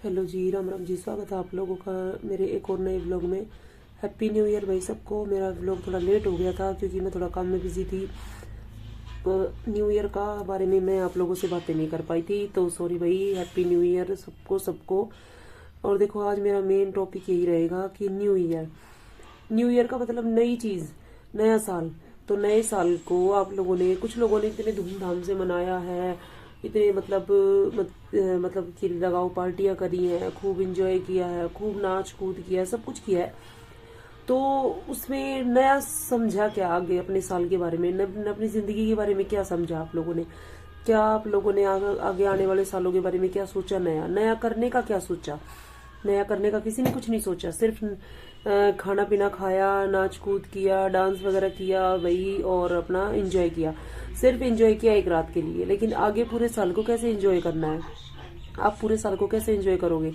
Hello जी, राम राम जी। स्वागत है आप लोगों का मेरे एक और नए व्लॉग में। हैप्पी न्यू ईयर भाई सबको। मेरा व्लॉग थोड़ा लेट हो गया था क्योंकि मैं थोड़ा काम में बिजी थी। तो न्यू ईयर का बारे में मैं आप लोगों से बातें नहीं कर पाई थी, तो सॉरी भाई। हैप्पी न्यू ईयर सबको सबको। और देखो, आज मेरा मेन टॉपिक यही रहेगा कि न्यू ईयर। न्यू ईयर का मतलब नई चीज, नया साल। तो नए साल को आप लोगों ने, कुछ लोगों ने इतने धूमधाम से मनाया है, इतने मतलब कि लगाओ पार्टियां करी हैं, खूब एंजॉय किया है, खूब नाच कूद किया है, सब कुछ किया है। तो उसमें नया समझा क्या आगे अपने साल के बारे में, अपनी जिंदगी के बारे में क्या समझा आप लोगों ने? क्या आप लोगों ने आगे आने वाले सालों के बारे में क्या सोचा? नया नया करने का क्या सोचा? नया करने का किसी ने कुछ नहीं सोचा। सिर्फ खाना पीना खाया, नाच कूद किया, डांस वगैरह किया वही, और अपना एंजॉय किया। सिर्फ एंजॉय किया एक रात के लिए, लेकिन आगे पूरे साल को कैसे एंजॉय करना है? आप पूरे साल को कैसे एंजॉय करोगे?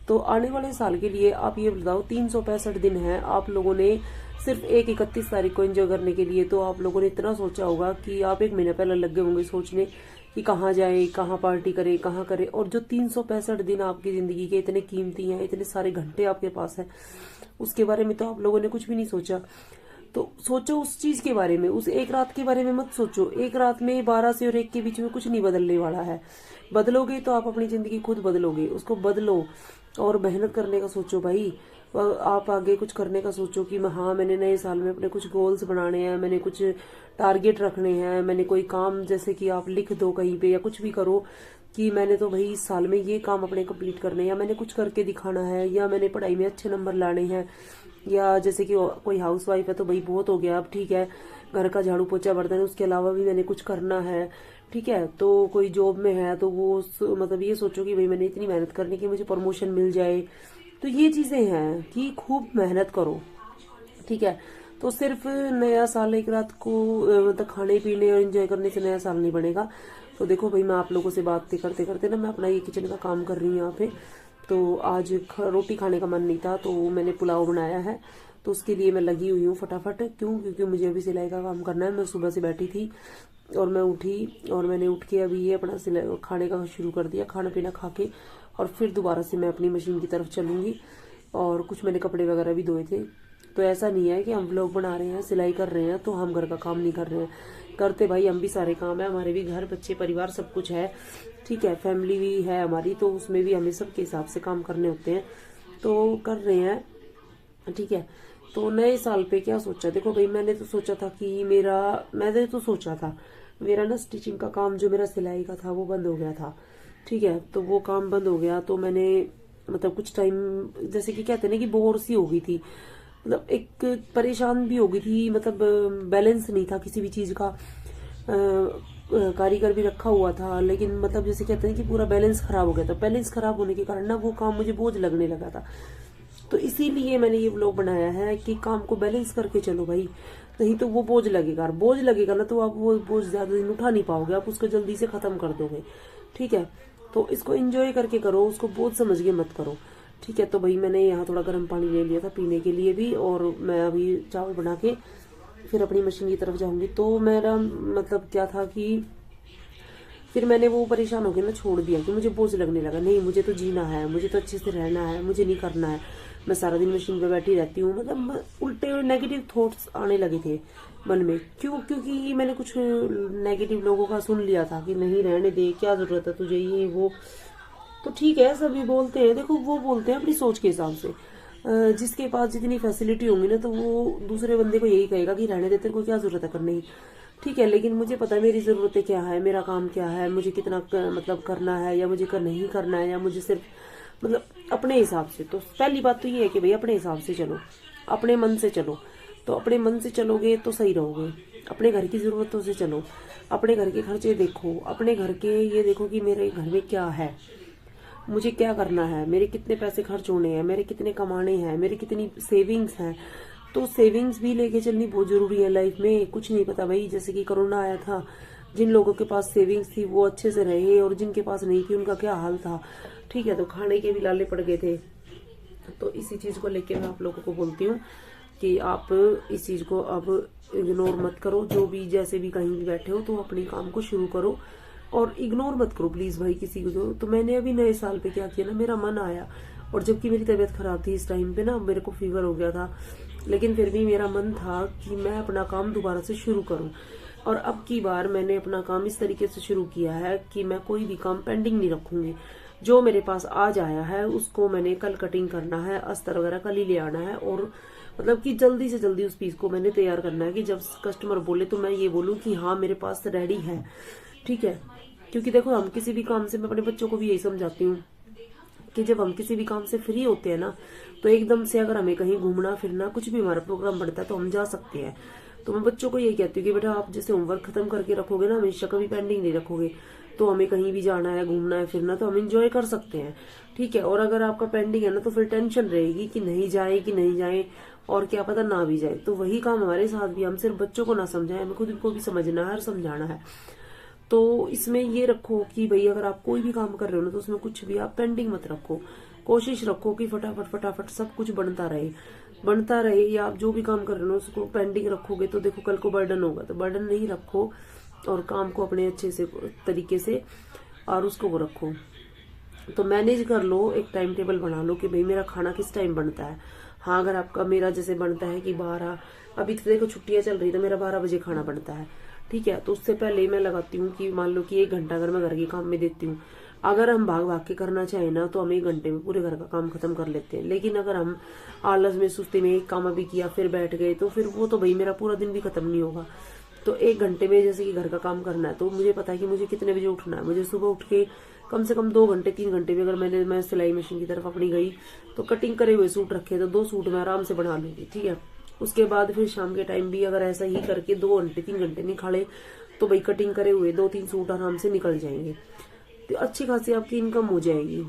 तो आने वाले साल के लिए आप ये बताओ, 365 दिन है, आप लोगों ने सिर्फ एक 31 तारीख को एंजॉय करने के लिए तो आप लोगों ने इतना सोचा होगा कि आप एक महीना पहले लग गए होंगे सोचने कि कहाँ जाए, कहाँ पार्टी करें, कहाँ करें। और जो 365 दिन आपकी जिंदगी के इतने कीमती हैं, इतने सारे घंटे आपके पास है, उसके बारे में तो आप लोगों ने कुछ भी नहीं सोचा। तो सोचो उस चीज के बारे में, उस एक रात के बारे में मत सोचो। एक रात में 12 से और 1 के बीच में कुछ नहीं बदलने वाला है। बदलोगे तो आप अपनी जिंदगी खुद बदलोगे, उसको बदलो। और मेहनत करने का सोचो भाई। आप आगे कुछ करने का सोचो कि हाँ, मैंने नए साल में अपने कुछ गोल्स बनाने हैं, मैंने कुछ टारगेट रखने हैं, मैंने कोई काम, जैसे कि आप लिख दो कहीं पे या कुछ भी करो कि मैंने तो भाई इस साल में ये काम अपने कंप्लीट करने हैं, या मैंने कुछ करके दिखाना है, या मैंने पढ़ाई में अच्छे नंबर लाने हैं। या जैसे कि कोई हाउस वाइफ है तो भाई बहुत हो गया, अब ठीक है, घर का झाड़ू पोछा बर्तन, उसके अलावा भी मैंने कुछ करना है। ठीक है, तो कोई जॉब में है तो वो मतलब ये सोचो कि भाई मैंने इतनी मेहनत करनी कि मुझे प्रमोशन मिल जाए। तो ये चीजें हैं कि खूब मेहनत करो। ठीक है, तो सिर्फ नया साल एक रात को मतलब खाने पीने और एंजॉय करने से नया साल नहीं बनेगा। तो देखो भाई, मैं आप लोगों से बातें करते करते ना, मैं अपना ये किचन का काम कर रही हूँ यहाँ पे। तो आज रोटी खाने का मन नहीं था तो मैंने पुलाव बनाया है। तो उसके लिए मैं लगी हुई हूँ फटाफट। क्यों? क्योंकि मुझे अभी सिलाई का काम करना है। मैं सुबह से बैठी थी और मैं उठी और मैंने उठ के अभी ये अपना सिलाई खाने का शुरू कर दिया, खाना पीना खा के। और फिर दोबारा से मैं अपनी मशीन की तरफ चलूंगी। और कुछ मैंने कपड़े वगैरह भी धोए थे। तो ऐसा नहीं है कि हम व्लॉग बना रहे हैं, सिलाई कर रहे हैं तो हम घर का काम नहीं कर रहे हैं। करते भाई हम भी सारे काम है, हमारे भी घर बच्चे परिवार सब कुछ है। ठीक है, फैमिली भी है हमारी, तो उसमें भी हमें सबके हिसाब से काम करने होते हैं, तो कर रहे हैं। ठीक है, तो नए साल पे क्या सोचा? देखो भाई, मैंने तो सोचा था कि मेरा ना स्टिचिंग का काम, जो मेरा सिलाई का था वो बंद हो गया था। ठीक है, तो वो काम बंद हो गया तो मैंने मतलब कुछ टाइम, जैसे कि कहते हैं ना कि बोर सी हो गई थी, मतलब एक परेशान भी हो गई थी, मतलब बैलेंस नहीं था किसी भी चीज का। कारीगर भी रखा हुआ था, लेकिन मतलब जैसे कहते हैं कि पूरा बैलेंस खराब हो गया था। बैलेंस खराब होने के कारण ना वो काम मुझे बोझ लगने लगा था। तो इसीलिए मैंने ये व्लॉग बनाया है कि काम को बैलेंस करके चलो भाई, नहीं तो वो बोझ लगेगा। और बोझ लगेगा ना तो आप वो बोझ ज्यादा दिन उठा नहीं पाओगे, आप उसको जल्दी से खत्म कर दोगे। ठीक है, तो इसको एंजॉय करके करो, उसको बोझ समझ के मत करो। ठीक है, तो भाई मैंने यहाँ थोड़ा गर्म पानी ले लिया था पीने के लिए भी, और मैं अभी चावल बना के फिर अपनी मशीन की तरफ जाऊंगी। तो मेरा मतलब क्या था कि फिर मैंने वो परेशान होकर ना छोड़ दिया कि मुझे बोझ लगने लगा। नहीं, मुझे तो जीना है, मुझे तो अच्छे से रहना है, मुझे नहीं करना है। मैं सारा दिन मशीन पे बैठी रहती हूँ, मतलब उल्टे नेगेटिव थॉट्स आने लगे थे मन में। क्यों? क्योंकि मैंने कुछ नेगेटिव लोगों का सुन लिया था कि नहीं, रहने दे, क्या जरूरत है तुझे, ये वो। तो ठीक है, सभी बोलते हैं, देखो वो बोलते हैं अपनी सोच के हिसाब से। जिसके पास जितनी फैसिलिटी होंगी ना, तो वो दूसरे बंदे को यही कहेगा कि रहने दे, तेरे को क्या जरूरत है करने की। ठीक है, लेकिन मुझे पता है मेरी जरूरतें क्या है, मेरा काम क्या है, मुझे कितना मतलब करना है, या मुझे नहीं करना है, या मुझे सिर्फ मतलब अपने हिसाब से। तो पहली बात तो ये है कि भाई अपने हिसाब से चलो, अपने मन से चलो। तो अपने मन से चलोगे तो सही रहोगे। अपने घर की जरूरतों से चलो, अपने घर के खर्चे देखो, अपने घर के ये देखो कि मेरे घर में क्या है, मुझे क्या करना है, मेरे कितने पैसे खर्च होने हैं, मेरे कितने कमाने हैं, मेरी कितनी सेविंग्स हैं। तो सेविंग्स भी लेके चलनी बहुत जरूरी है लाइफ में। कुछ नहीं पता भाई, जैसे कि कोरोना आया था, जिन लोगों के पास सेविंग्स थी वो अच्छे से रहे, और जिनके पास नहीं थी उनका क्या हाल था। ठीक है, तो खाने के भी लाले पड़ गए थे। तो इसी चीज को लेके मैं आप लोगों को बोलती हूँ कि आप इस चीज को अब इग्नोर मत करो। जो भी जैसे भी कहीं भी बैठे हो तो अपनी काम को शुरू करो। और इग्नोर मत करो प्लीज भाई किसी को। तो मैंने अभी नए साल पे क्या किया ना, मेरा मन आया, और जबकि मेरी तबीयत खराब थी इस टाइम पे ना, मेरे को फीवर हो गया था, लेकिन फिर भी मेरा मन था कि मैं अपना काम दोबारा से शुरू करूं। और अब की बार मैंने अपना काम इस तरीके से शुरू किया है कि मैं कोई भी काम पेंडिंग नहीं रखूंगी। जो मेरे पास आज आया है उसको मैंने कल कटिंग करना है, अस्तर वगैरह कल ही ले आना है, और मतलब कि जल्दी से जल्दी उस पीस को मैंने तैयार करना है कि जब कस्टमर बोले तो मैं ये बोलूं कि हाँ मेरे पास रेडी है। ठीक है, क्योंकि देखो हम किसी भी काम से, मैं अपने बच्चों को भी यही समझाती हूँ कि जब हम किसी भी काम से फ्री होते हैं ना, तो एकदम से अगर हमें कहीं घूमना फिरना कुछ भी हमारा प्रोग्राम बढ़ता है तो हम जा सकते हैं। तो मैं बच्चों को यही कहती हूँ कि बेटा आप जैसे होमवर्क खत्म करके रखोगे ना, हमेशा कभी पेंडिंग नहीं रखोगे, तो हमें कहीं भी जाना है, घूमना है, फिरना, तो हम इंजॉय कर सकते हैं। ठीक है, और अगर आपका पेंडिंग है ना तो फिर टेंशन रहेगी कि नहीं जाए कि नहीं जाए, और क्या पता ना भी जाए। तो वही काम हमारे साथ भी, हम सिर्फ बच्चों को ना समझाएं, हमें खुद को भी समझना है और समझाना है। तो इसमें ये रखो कि भाई अगर आप कोई भी काम कर रहे हो ना तो उसमें कुछ भी आप पेंडिंग मत रखो, कोशिश रखो कि फटाफट फटाफट सब कुछ बनता रहे। या आप जो भी काम कर रहे हो उसको पेंडिंग रखोगे तो देखो कल को बर्डन होगा, तो बर्डन नहीं रखो, और काम को अपने अच्छे से तरीके से और उसको वो रखो। तो मैनेज कर लो, एक टाइम टेबल बना लो कि भाई मेरा खाना किस टाइम बनता है। हाँ, अगर आपका, मेरा जैसे बनता है कि 12, अभी तो देखो छुट्टियां चल रही तो मेरा 12 बजे खाना बनता है। ठीक है, तो उससे पहले ही मैं लगाती हूँ कि मान लो कि 1 घंटा अगर मैं घर के काम में देती हूँ, अगर हम भाग भाग के करना चाहें ना तो हम 1 घंटे में पूरे घर का काम खत्म कर लेते हैं। लेकिन अगर हम आलस में, सुस्ती में एक काम अभी किया फिर बैठ गए तो फिर वो तो भाई मेरा पूरा दिन भी खत्म नहीं होगा। तो 1 घंटे में जैसे कि घर का काम करना है तो मुझे पता है कि मुझे कितने बजे उठना है। मुझे सुबह उठ के कम से कम 2 घंटे 3 घंटे भी अगर मैं सिलाई मशीन की तरफ अपनी गई तो कटिंग करे हुए सूट रखे तो 2 सूट मैं आराम से बना लूंगी। ठीक है, उसके बाद फिर शाम के टाइम भी अगर ऐसा ही करके 2 घंटे 3 घंटे निकाले तो भाई कटिंग करे हुए 2-3 सूट आराम से निकल जाएंगे, तो अच्छी खासी आपकी इनकम हो जाएगी।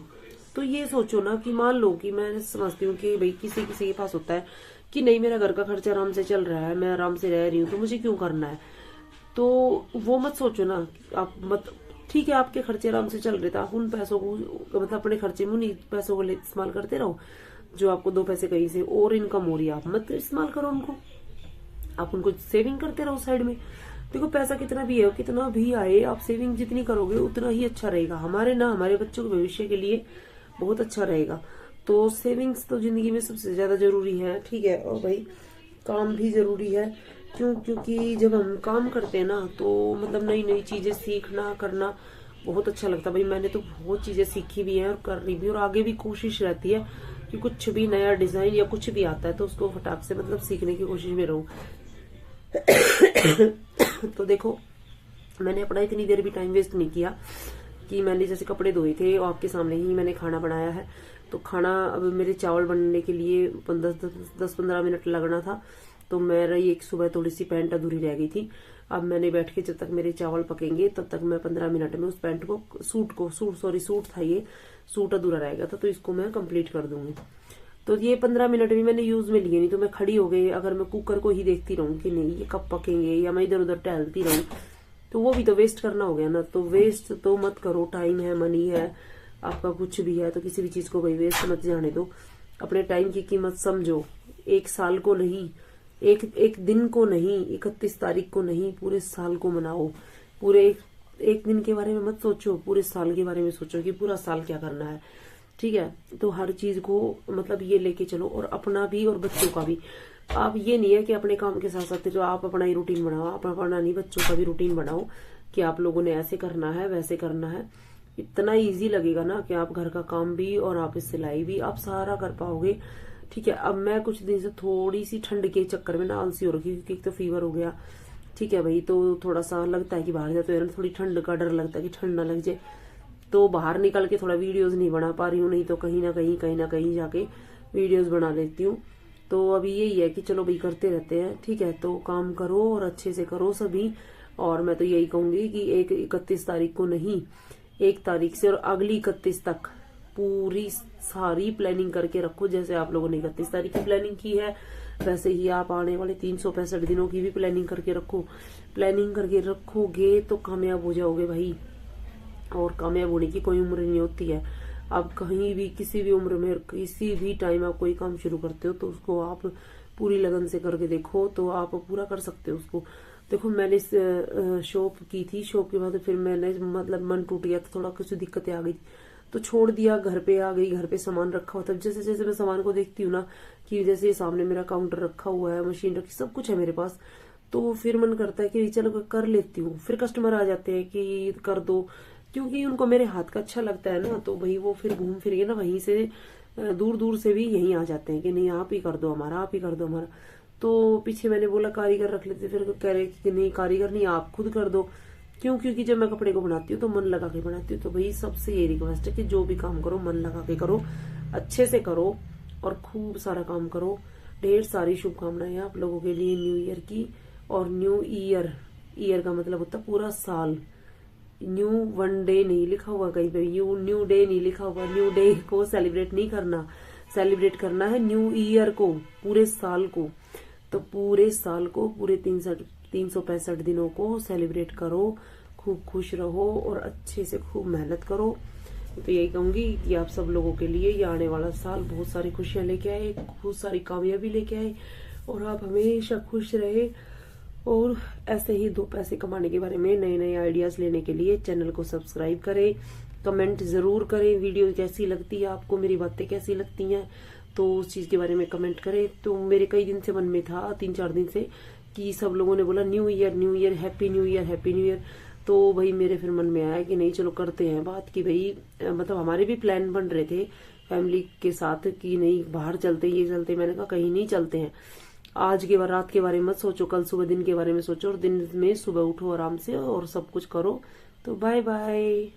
तो ये सोचो ना कि मान लो कि मैं समझती हूँ कि भाई किसी किसी के पास होता है कि नहीं मेरा घर का खर्चा आराम से चल रहा है, मैं आराम से रह रही हूँ तो मुझे क्यों करना है। तो वो मत सोचो ना, आप मत, ठीक है आपके खर्चे आराम से चल रहे थे, आप उन पैसों को मतलब अपने खर्चे में उन्हीं पैसों को इस्तेमाल करते रहो जो आपको 2 पैसे कहीं से और इनकम हो रही है, आप मत इस्तेमाल करो उनको, आप उनको सेविंग करते रहो साइड में। देखो पैसा कितना भी है, कितना भी आए, आप सेविंग जितनी करोगे उतना ही अच्छा रहेगा, हमारे ना हमारे बच्चों के भविष्य के लिए बहुत अच्छा रहेगा। तो सेविंग्स तो जिंदगी में सबसे ज्यादा जरूरी है। ठीक है, और भाई काम भी जरूरी है, क्योंकि जब हम काम करते हैं ना तो मतलब नई नई चीजें सीखना करना बहुत अच्छा लगता है। भाई मैंने तो बहुत चीजें सीखी भी है और कर रही भी, और आगे भी कोशिश रहती है कि कुछ भी नया डिजाइन या कुछ भी आता है तो उसको फटाक से मतलब सीखने की कोशिश में रहूं। तो देखो मैंने अपना इतनी देर भी टाइम वेस्ट नहीं किया कि मैंने जैसे कपड़े धोए थे और आपके सामने ही मैंने खाना बनाया है। तो खाना अब मेरे चावल बनने के लिए 10-15 मिनट लगना था, तो मेरा एक सुबह थोड़ी सी पैंट अधूरी रह गई थी। अब मैंने बैठ के जब तक मेरे चावल पकेंगे तब तक मैं 15 मिनट में उस पैंट को सूट था, ये सूट अधूरा रह गया था तो इसको मैं कंप्लीट कर दूंगी। तो ये 15 मिनट भी मैंने यूज में लिए, नहीं तो मैं खड़ी हो गई अगर मैं कुकर को ही देखती रहूं कि नहीं ये कब पकेंगे, या मैं इधर उधर टहलती रहूं तो वो भी तो वेस्ट करना हो गया ना। तो वेस्ट तो मत करो, टाइम है, मनी है आपका, कुछ भी है तो किसी भी चीज को भाई वेस्ट मत जाने दो। अपने टाइम की कीमत समझो, 1 साल को नहीं, एक दिन को नहीं, 31 तारीख को नहीं, पूरे साल को मनाओ। पूरे एक दिन के बारे में मत सोचो, पूरे साल के बारे में सोचो कि पूरा साल क्या करना है। ठीक है, तो हर चीज को मतलब ये लेके चलो, और अपना भी और बच्चों का भी। आप ये नहीं है कि अपने काम के साथ साथ जो आप अपना ही रूटीन बनाओ, आप अपना नहीं बच्चों का भी रूटीन बनाओ कि आप लोगों ने ऐसे करना है वैसे करना है। इतना इजी लगेगा ना कि आप घर का काम भी और आप सिलाई भी आप सारा कर पाओगे। ठीक है, अब मैं कुछ दिन से थोड़ी सी ठंड के चक्कर में ना आलसी हो रखी, क्योंकि एक तो फीवर हो गया। ठीक है भाई, तो थोड़ा सा लगता है कि बाहर जाते तो थोड़ी ठंड का डर लगता है कि ठंड ना लग जाए, तो बाहर निकल के थोड़ा वीडियोस नहीं बना पा रही हूँ, नहीं तो कहीं ना कहीं जाके वीडियोस बना लेती हूँ। तो अभी यही है कि चलो भाई करते रहते हैं। ठीक है, तो काम करो और अच्छे से करो सभी। और मैं तो यही कहूंगी कि 31 तारीख को नहीं, 1 तारीख से और अगली 31 तक पूरी सारी प्लानिंग करके रखो। जैसे आप लोगों ने 31 तारीख की प्लानिंग की है वैसे ही आप आने वाले 365 दिनों की भी प्लानिंग करके रखो। प्लानिंग करके रखोगे तो कामयाब हो जाओगे भाई, और कामयाब होने की कोई उम्र नहीं होती है। आप कहीं भी किसी भी उम्र में किसी भी टाइम आप कोई काम शुरू करते हो तो उसको आप पूरी लगन से करके देखो तो आप पूरा कर सकते हो उसको। देखो मैंने इस शॉप की थी, शॉप के बाद फिर मैंने मतलब मन टूट गया था, थोड़ा कुछ दिक्कतें आ गई तो छोड़ दिया, घर पे आ गई। घर पे सामान रखा हुआ था, जैसे जैसे मैं सामान को देखती हूँ ना कि जैसे सामने मेरा काउंटर रखा हुआ है, मशीन रखी, सब कुछ है मेरे पास, तो फिर मन करता है कि चलो कर लेती हूँ। फिर कस्टमर आ जाते हैं कि कर दो, क्योंकि उनको मेरे हाथ का अच्छा लगता है ना, तो भाई वो फिर घूम फिर के ना वहीं से दूर दूर से भी यहीं आ जाते हैं कि नहीं आप ही कर दो हमारा, आप ही कर दो हमारा। तो पीछे मैंने बोला कारीगर रख लेते, फिर कह रहे कि नहीं कारीगर नहीं, आप खुद कर दो। क्यों? क्योंकि जब मैं कपड़े को बनाती हूँ तो मन लगा के बनाती हूँ। तो भाई सबसे ये रिक्वेस्ट है कि जो भी काम करो मन लगा के करो, अच्छे से करो और खूब सारा काम करो। ढेर सारी शुभकामनाएं आप लोगों के लिए न्यू ईयर की। और न्यू ईयर, ईयर का मतलब होता है पूरा साल। न्यू वन डे नहीं लिखा हुआ कहीं पे, न्यू डे नहीं लिखा हुआ। न्यू डे को सेलिब्रेट नहीं करना, सेलिब्रेट करना है न्यू ईयर को, पूरे साल को। तो पूरे साल को, पूरे 365 दिनों को सेलिब्रेट करो, खूब खुश रहो और अच्छे से खूब मेहनत करो। तो यही कहूंगी कि आप सब लोगों के लिए ये आने वाला साल बहुत सारी खुशियां लेके आए, बहुत सारी कामयाबी लेके आए और आप हमेशा खुश रहे। और ऐसे ही 2 पैसे कमाने के बारे में नए नए आइडियाज लेने के लिए चैनल को सब्सक्राइब करें, कमेंट जरूर करें, वीडियो कैसी लगती है आपको, मेरी बातें कैसी लगती हैं, तो उस चीज के बारे में कमेंट करें। तो मेरे कई दिन से मन में था, 3-4 दिन से, कि सब लोगों ने बोला new year new year, happy new year, happy new year. तो भाई मेरे फिर मन में आया कि नहीं चलो करते हैं बात, की भाई मतलब हमारे भी प्लान बन रहे थे फैमिली के साथ कि नहीं बाहर चलते, ये चलते। मैंने कहा कहीं नहीं चलते हैं, आज के बाद रात के बारे में मत सोचो, कल सुबह दिन के बारे में सोचो, और दिन में सुबह उठो आराम से और सब कुछ करो। तो बाय बाय।